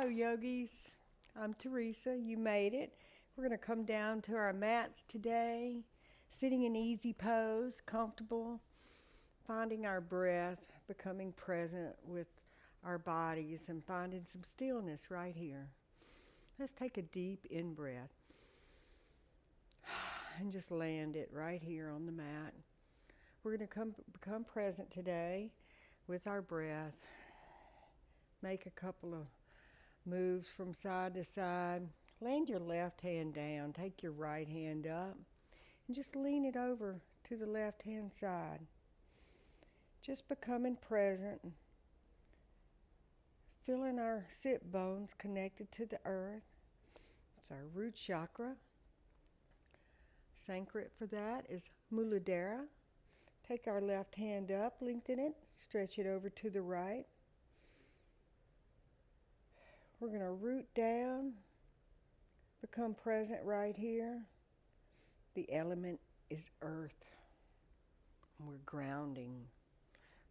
Hello, yogis. I'm Teresa. You made it. We're going to come down to our mats today, sitting in easy pose, comfortable, finding our breath, becoming present with our bodies, and finding some stillness right here. Let's take a deep in breath and just land it right here on the mat. We're going to become present today with our breath. Make a couple of moves from side to side. Land your left hand down. Take your right hand up and just lean it over to the left hand side. Just becoming present. Feeling our sit bones connected to the earth. It's our root chakra. Sanskrit for that is Muladhara. Take our left hand up, lengthen it, stretch it over to the right. We're going to root down, become present right here. The element is earth. We're grounding.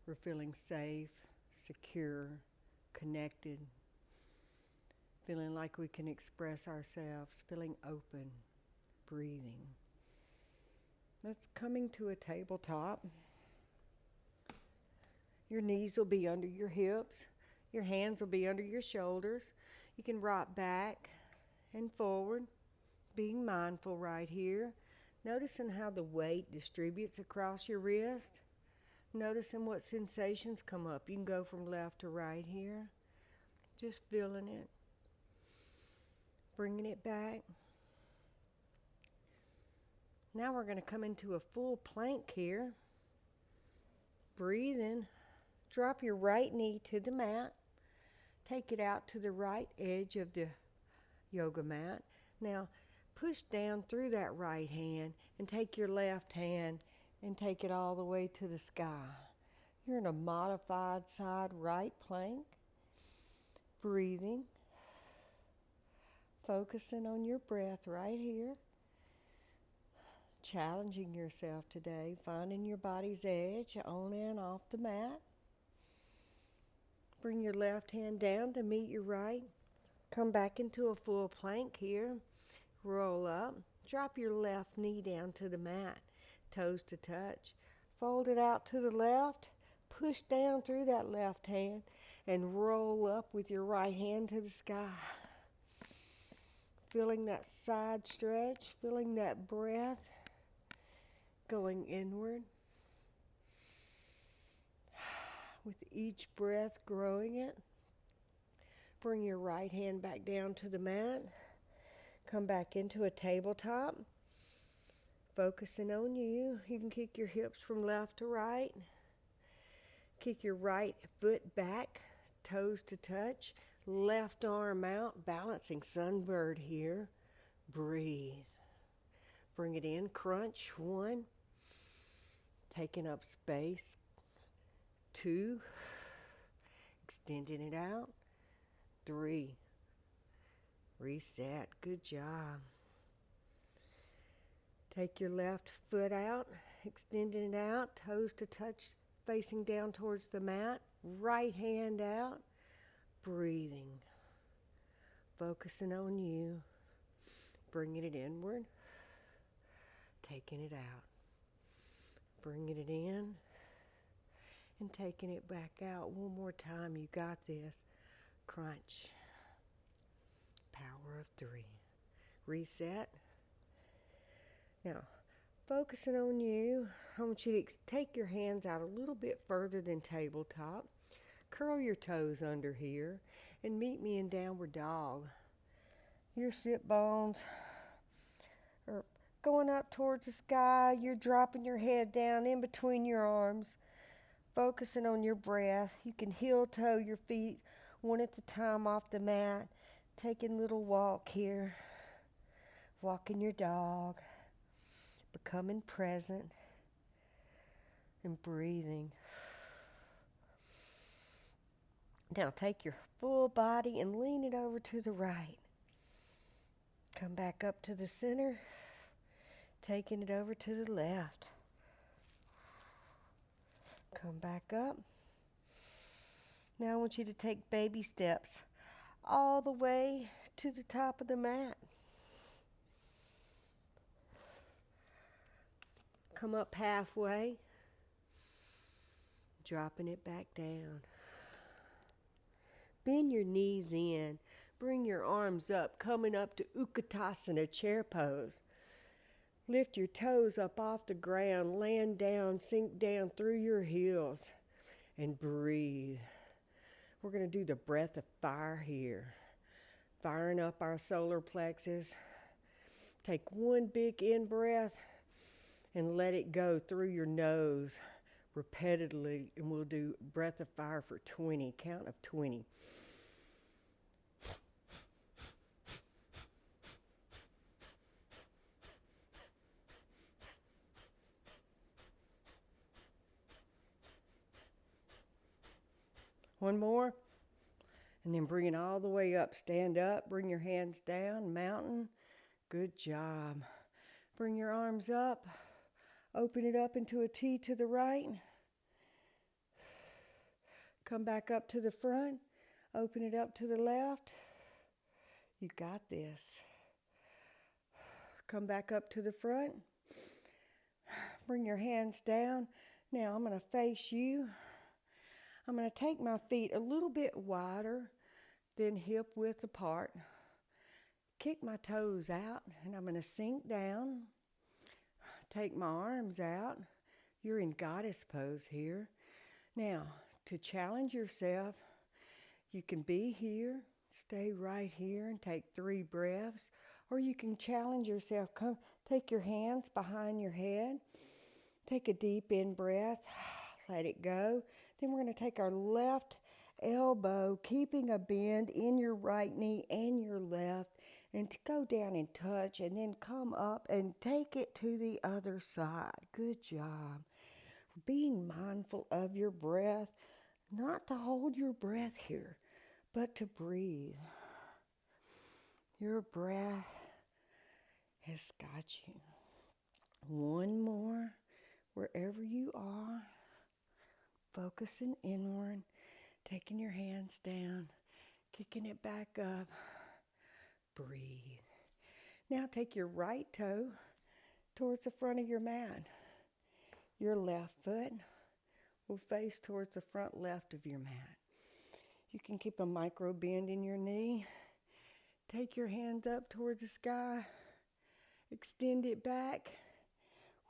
We're feeling safe, secure, connected, feeling like we can express ourselves, feeling open, breathing. That's coming to a tabletop. Your knees will be under your hips. Your hands will be under your shoulders. You can rock back and forward, being mindful right here. Noticing how the weight distributes across your wrist. Noticing what sensations come up. You can go from left to right here. Just feeling it. Bringing it back. Now we're going to come into a full plank here. Breathing. Drop your right knee to the mat. Take it out to the right edge of the yoga mat. Now push down through that right hand and take your left hand and take it all the way to the sky. You're in a modified side right plank. Breathing. Focusing on your breath right here. Challenging yourself today, finding your body's edge on and off the mat. Bring your left hand down to meet your right. Come back into a full plank here. Roll up. Drop your left knee down to the mat, toes to touch. Fold it out to the left. Push down through that left hand and roll up with your right hand to the sky. Feeling that side stretch, feeling that breath going inward. With each breath, growing it. Bring your right hand back down to the mat. Come back into a tabletop. Focusing on you. You can kick your hips from left to right. Kick your right foot back, toes to touch. Left arm out, balancing sunbird here. Breathe. Bring it in, crunch, 1. Taking up space, 2. Extending it out, 3. Reset, good job. Take your left foot out, extending it out, toes to touch, facing down towards the mat. Right hand out, breathing. Focusing on you, bringing it inward, taking it out. Bringing it in and taking it back out. One more time. You got this. Crunch. Power of 3. Reset. Now, focusing on you, I want you to take your hands out a little bit further than tabletop. Curl your toes under here and meet me in downward dog. Your sit bones are going up towards the sky. You're dropping your head down in between your arms, focusing on your breath. You can heel toe your feet one at a time off the mat. Taking a little walk here. Walking your dog. Becoming present and breathing. Now take your full body and lean it over to the right. Come back up to the center. Taking it over to the left. Come back up. Now I want you to take baby steps all the way to the top of the mat. Come up halfway, dropping it back down. Bend your knees in. Bring your arms up, coming up to Utkatasana, chair pose. Lift your toes up off the ground, land down, sink down through your heels, and breathe. We're going to do the breath of fire here. Firing up our solar plexus. Take one big in-breath and let it go through your nose repetitively, and we'll do breath of fire for 20, count of 20. One more. And then bring it all the way up. Stand up, bring your hands down, mountain. Good job. Bring your arms up. Open it up into a T to the right. Come back up to the front. Open it up to the left. You got this. Come back up to the front. Bring your hands down. Now I'm going to face you. I'm going to take my feet a little bit wider than hip width apart. Kick my toes out, and I'm going to sink down. Take my arms out. You're in goddess pose here. Now, to challenge yourself, you can be here, stay right here, and take 3 breaths. Or you can challenge yourself. Come, take your hands behind your head. Take a deep in breath. Let it go. Then we're going to take our left elbow, keeping a bend in your right knee and your left, and to go down and touch, and then come up and take it to the other side. Good job. Being mindful of your breath, not to hold your breath here, but to breathe. Your breath has got you. One more, wherever you are, focusing inward, taking your hands down, kicking it back up. Breathe. Now take your right toe towards the front of your mat. Your left foot will face towards the front left of your mat. You can keep a micro bend in your knee. Take your hands up towards the sky. Extend it back.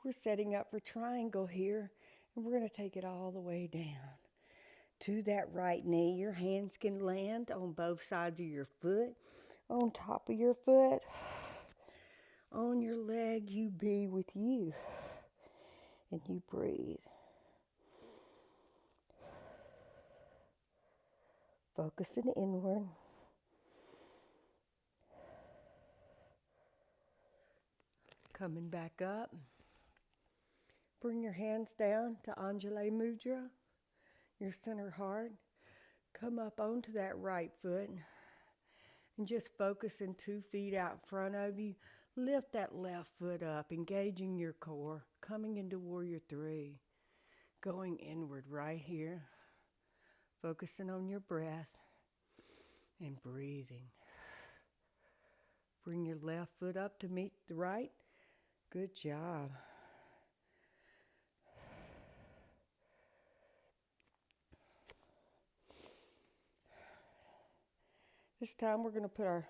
We're setting up for triangle here, and we're going to take it all the way down to that right knee. Your hands can land on both sides of your foot, on top of your foot, on your leg. You be with you, and you breathe. Focusing inward. Coming back up. Bring your hands down to Anjali Mudra, your center heart. Come up onto that right foot and just focusing 2 feet out front of you. Lift that left foot up, engaging your core, coming into Warrior 3, going inward right here, focusing on your breath and breathing. Bring your left foot up to meet the right. Good job. This time we're going to put our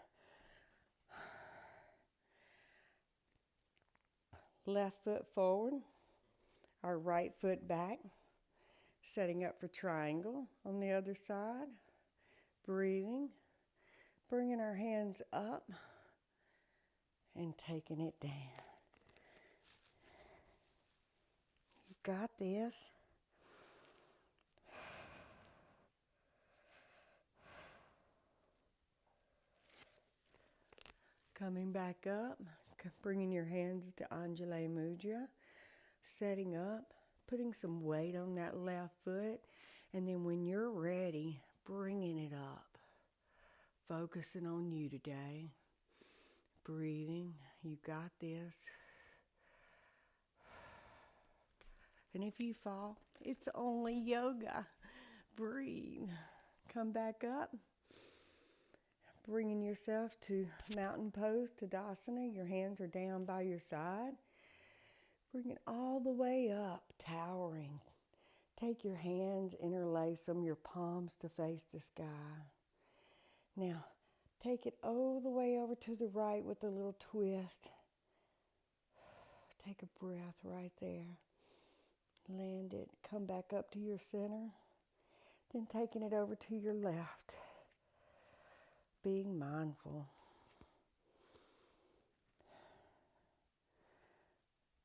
left foot forward, our right foot back, setting up for triangle on the other side. Breathing, bringing our hands up and taking it down. You got this. Coming back up, bringing your hands to Anjali Mudra, setting up, putting some weight on that left foot, and then when you're ready, bringing it up. Focusing on you today. Breathing, you got this. And if you fall, it's only yoga. Breathe. Come back up. bringing yourself to mountain pose, Tadasana. Your hands are down by your side. Bring it all the way up, towering. Take your hands, interlace them, your palms to face the sky. Now, take it all the way over to the right with a little twist. Take a breath right there. Land it. Come back up to your center. Then taking it over to your left. Being mindful.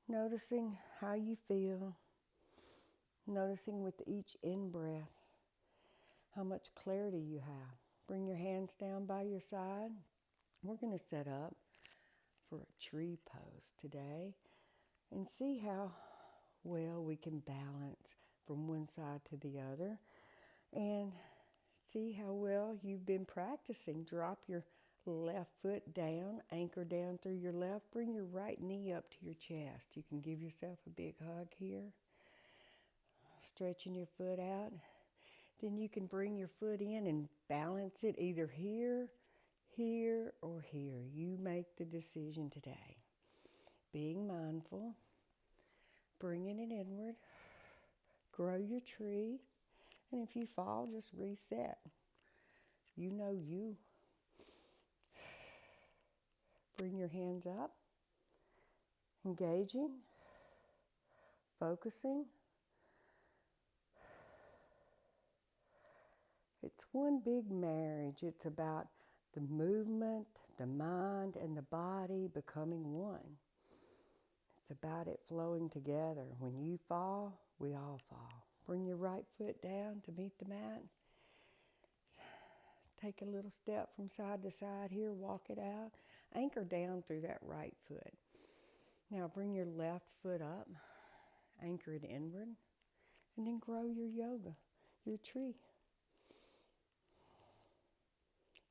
Noticing how you feel. Noticing with each in-breath how much clarity you have. Bring your hands down by your side. We're going to set up for a tree pose today and see how well we can balance from one side to the other and see how well you've been practicing. Drop your left foot down, anchor down through your left. Bring your right knee up to your chest. You can give yourself a big hug here. Stretching your foot out. Then you can bring your foot in and balance it either here, here, or here. You make the decision today. Being mindful, bringing it inward. Grow your tree. And if you fall, just reset. You know you. Bring your hands up. Engaging. Focusing. It's one big marriage. It's about the movement, the mind, and the body becoming one. It's about it flowing together. When you fall, we all fall. Bring your right foot down to meet the mat. Take a little step from side to side here. Walk it out. Anchor down through that right foot. Now bring your left foot up. Anchor it inward. And then grow your yoga, your tree.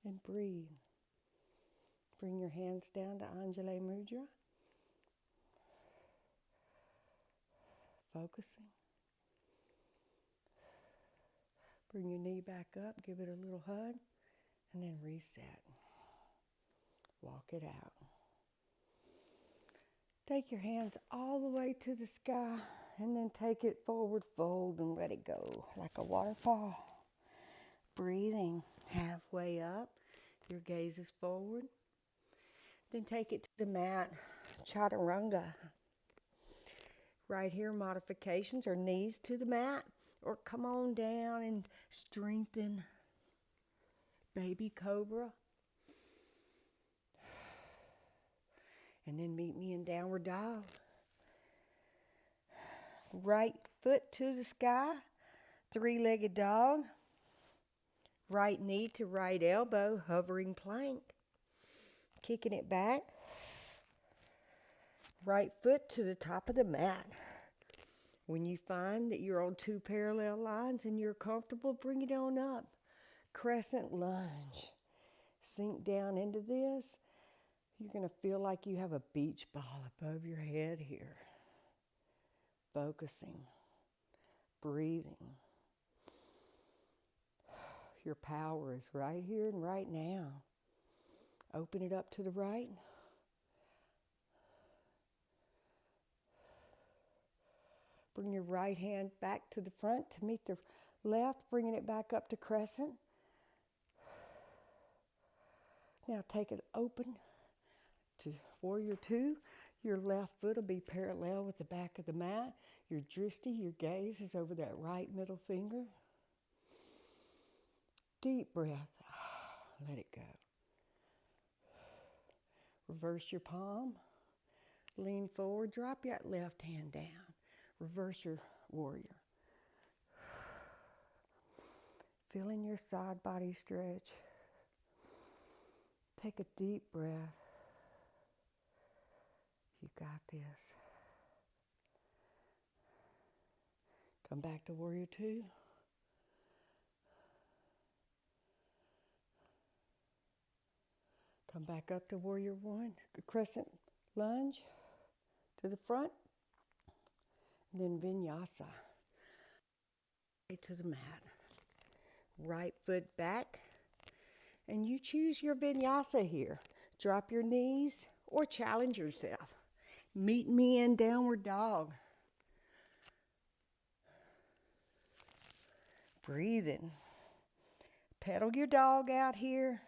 And breathe. Bring your hands down to Anjali Mudra. Focusing. Bring your knee back up, give it a little hug, and then reset. Walk it out. Take your hands all the way to the sky, and then take it forward, fold, and let it go like a waterfall. Breathing halfway up, your gaze is forward. Then take it to the mat, Chaturanga. Right here, modifications are knees to the mat, or come on down and strengthen baby cobra. And then meet me in downward dog. Right foot to the sky, three-legged dog. Right knee to right elbow, hovering plank. Kicking it back. Right foot to the top of the mat. When you find that you're on two parallel lines and you're comfortable, bring it on up. Crescent lunge. Sink down into this. You're going to feel like you have a beach ball above your head here. Focusing. Breathing. Your power is right here and right now. Open it up to the right. Bring your right hand back to the front to meet the left, bringing it back up to crescent. Now take it open to warrior two. Your left foot will be parallel with the back of the mat. Your drishti, your gaze is over that right middle finger. Deep breath. Let it go. Reverse your palm. Lean forward. Drop that left hand down. Reverse your warrior. Feeling your side body stretch. Take a deep breath. You got this. Come back to warrior two. Come back up to warrior one. Crescent lunge to the front. And then vinyasa. To the mat. Right foot back. And you choose your vinyasa here. Drop your knees or challenge yourself. Meet me in downward dog. Breathing. Pedal your dog out here.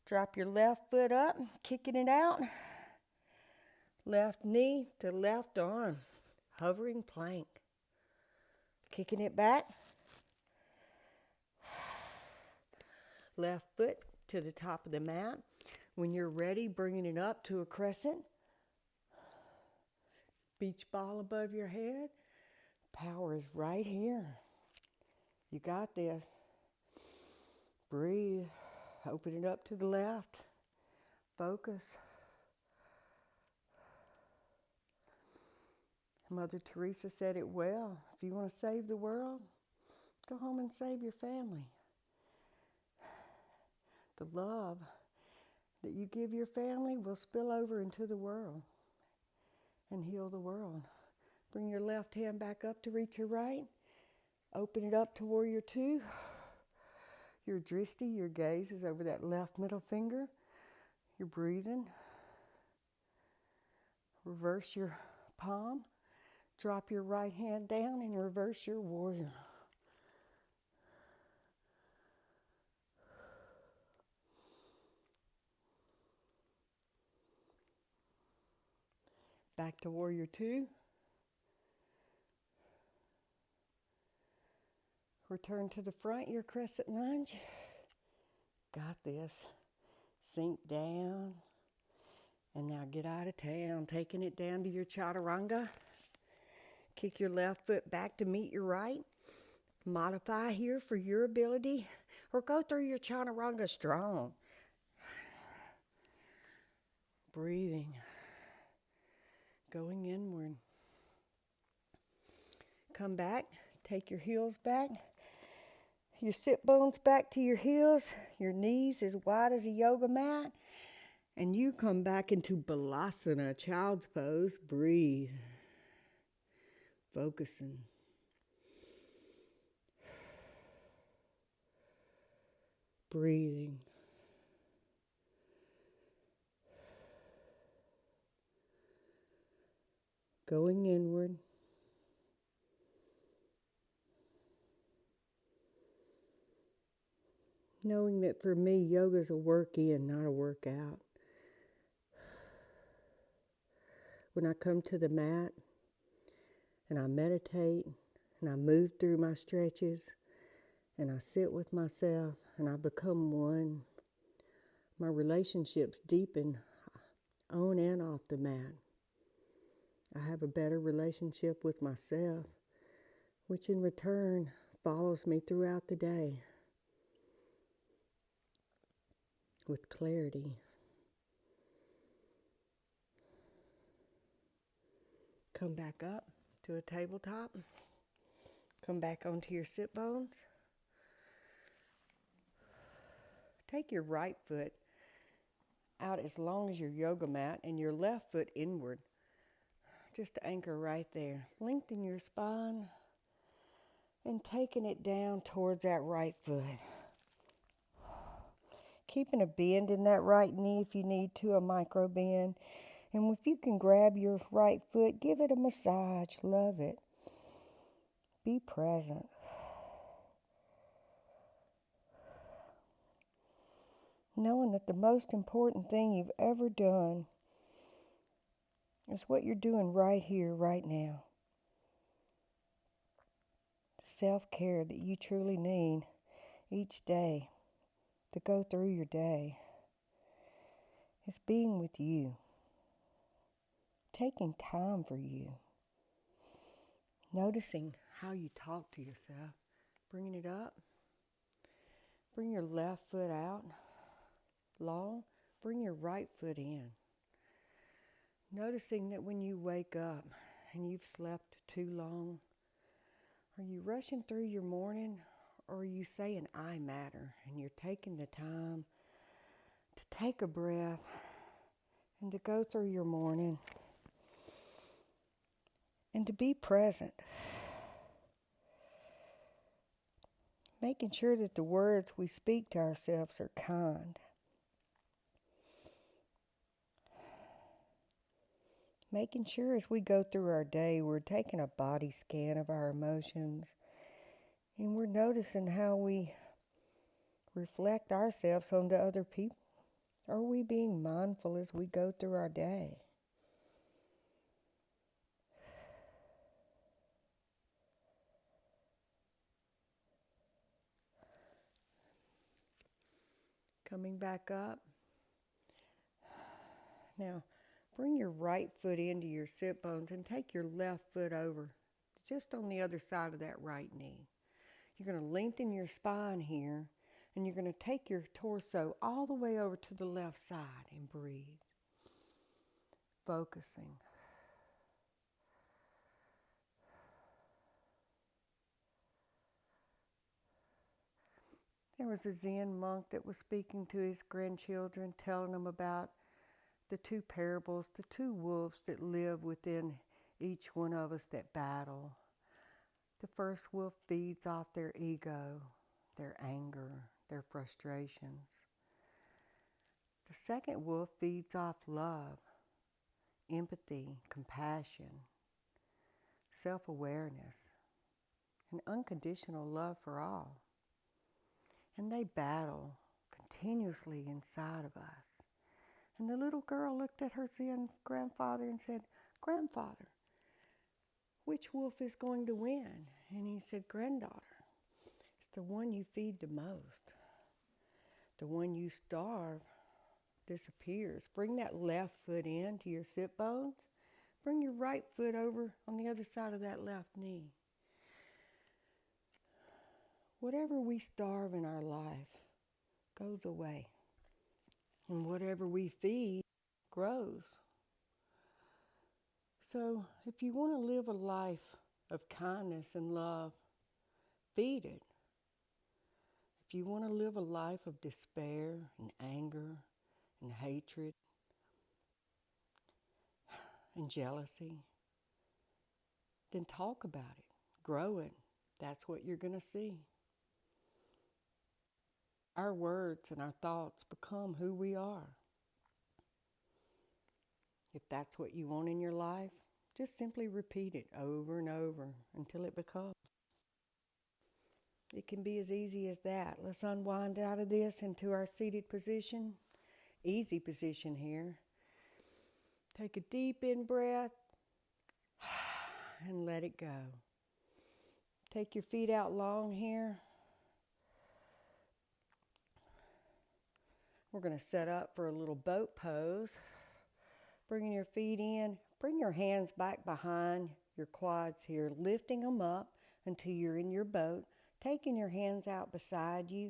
Drop your left foot up, kicking it out. Left knee to left arm. Hovering plank. Kicking it back. Left foot to the top of the mat. When you're ready, bringing it up to a crescent. Beach ball above your head. Power is right here. You got this. Breathe. Open it up to the left. Focus. Mother Teresa said it well. If you want to save the world, go home and save your family. The love that you give your family will spill over into the world and heal the world. Bring your left hand back up to reach your right. Open it up to warrior two. Your drishti, your gaze is over that left middle finger. You're breathing. Reverse your palm. Drop your right hand down and reverse your warrior. Back to warrior two. Return to the front, your crescent lunge. Got this. Sink down. And now get out of town, taking it down to your chaturanga. Kick your left foot back to meet your right. Modify here for your ability, or go through your chaturanga strong. Breathing. Going inward. Come back, take your heels back. Your sit bones back to your heels. Your knees as wide as a yoga mat. And you come back into Balasana, child's pose. Breathe. Focusing. Breathing. Going inward. Knowing that for me, yoga is a work in, not a workout. When I come to the mat and I meditate and I move through my stretches and I sit with myself and I become one, my relationships deepen on and off the mat. I have a better relationship with myself, which in return follows me throughout the day with clarity. Come back up to a tabletop. Come back onto your sit bones. Take your right foot out as long as your yoga mat and your left foot inward. Just to anchor right there. Lengthen your spine and taking it down towards that right foot. Keeping a bend in that right knee if you need to, a micro bend. And if you can grab your right foot, give it a massage. Love it. Be present. Knowing that the most important thing you've ever done is what you're doing right here, right now. Self-care that you truly need each day to go through your day is being with you. Taking time for you. Noticing how you talk to yourself. Bringing it up. Bring your left foot out long. Bring your right foot in. Noticing that when you wake up and you've slept too long, are you rushing through your morning, or are you saying I matter and you're taking the time to take a breath and to go through your morning and to be present. Making sure that the words we speak to ourselves are kind. Making sure as we go through our day, we're taking a body scan of our emotions and we're noticing how we reflect ourselves onto other people. Are we being mindful as we go through our day? Coming back up. Now, bring your right foot into your sit bones and take your left foot over just on the other side of that right knee. You're going to lengthen your spine here and you're going to take your torso all the way over to the left side and breathe. Focusing. There was a Zen monk that was speaking to his grandchildren, telling them about the two parables, the two wolves that live within each one of us that battle. The first wolf feeds off their ego, their anger, their frustrations. The second wolf feeds off love, empathy, compassion, self-awareness, and unconditional love for all. And they battle continuously inside of us. And the little girl looked at her Zen grandfather and said, "Grandfather, which wolf is going to win?" And he said, "Granddaughter, it's the one you feed the most. The one you starve disappears. Bring that left foot in to your sit bones. Bring your right foot over on the other side of that left knee. Whatever we starve in our life goes away. And whatever we feed grows. So if you want to live a life of kindness and love, feed it. If you want to live a life of despair and anger and hatred and jealousy, then talk about it. Grow it. That's what you're going to see. Our words and our thoughts become who we are. If that's what you want in your life, just simply repeat it over and over until it becomes. It can be as easy as that. Let's unwind out of this into our seated position. Easy position here. Take a deep in breath and let it go. Take your feet out long here. We're going to set up for a little boat pose. Bringing your feet in. Bring your hands back behind your quads here, lifting them up until you're in your boat. Taking your hands out beside you.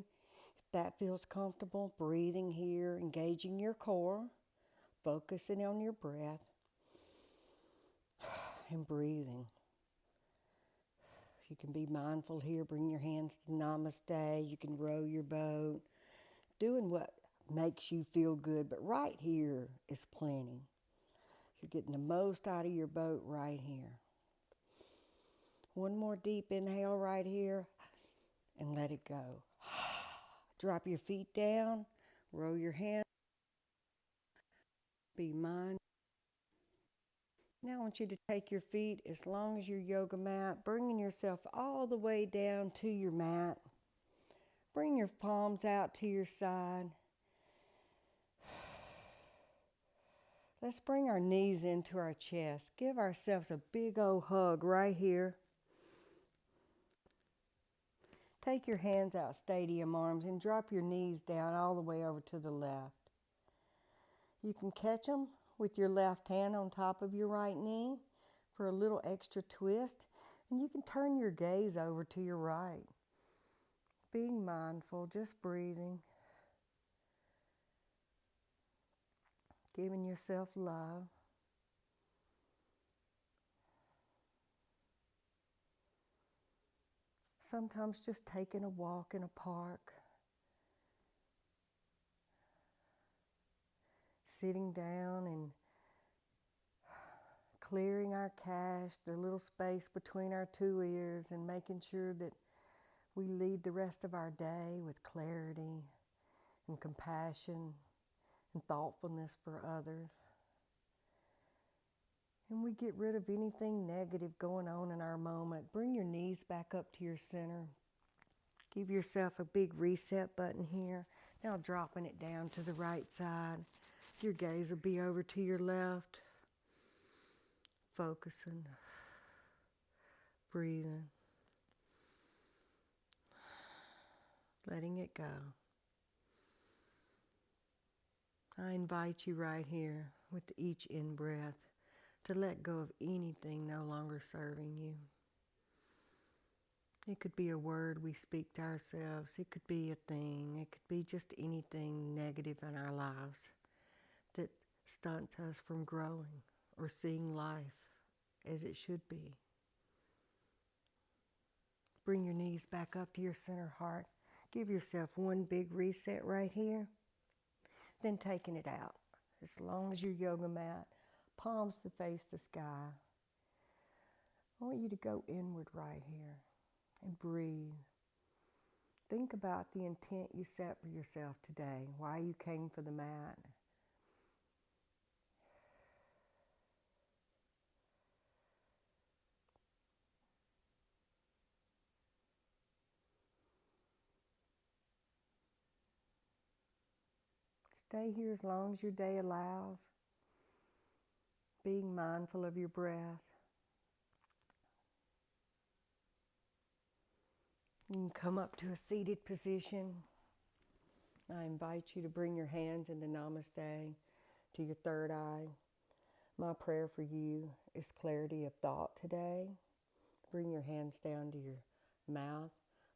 If that feels comfortable, breathing here, engaging your core, focusing on your breath, and breathing. You can be mindful here. Bring your hands to namaste. You can row your boat. Doing what makes you feel good, but right here is plenty. You're getting the most out of your boat right here. One more deep inhale right here and let it go. Drop your feet down, roll your hands, be mindful. Now I want you to take your feet as long as your yoga mat, bringing yourself all the way down to your mat. Bring your palms out to your side. Let's bring our knees into our chest. Give ourselves a big old hug right here. Take your hands out, stadium arms, and drop your knees down all the way over to the left. You can catch them with your left hand on top of your right knee for a little extra twist, and you can turn your gaze over to your right. Being mindful, just breathing, giving yourself love. Sometimes just taking a walk in a park, sitting down and clearing our cache, the little space between our two ears, and making sure that We lead the rest of our day with clarity and compassion and thoughtfulness for others. And we get rid of anything negative going on in our moment. Bring your knees back up to your center. Give yourself a big reset button here. Now dropping it down to the right side. Your gaze will be over to your left. Focusing. Breathing. Letting it go. I invite you right here with each in-breath to let go of anything no longer serving you. It could be a word we speak to ourselves. It could be a thing. It could be just anything negative in our lives that stunts us from growing or seeing life as it should be. Bring your knees back up to your center heart. Give yourself one big reset right here. Then taking it out as long as your yoga mat, palms to face the sky. I want you to go inward right here and breathe. Think about the intent you set for yourself today, why you came for the mat. Stay here as long as your day allows, being mindful of your breath. You can come up to a seated position. I invite you to bring your hands into Namaste, to your third eye. My prayer for you is clarity of thought today. Bring your hands down to your mouth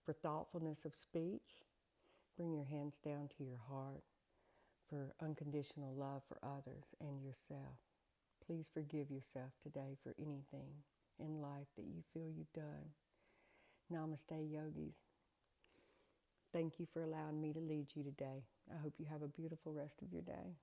for thoughtfulness of speech. Bring your hands down to your heart for unconditional love for others and yourself. Please forgive yourself today for anything in life that you feel you've done. Namaste, yogis. Thank you for allowing me to lead you today. I hope you have a beautiful rest of your day.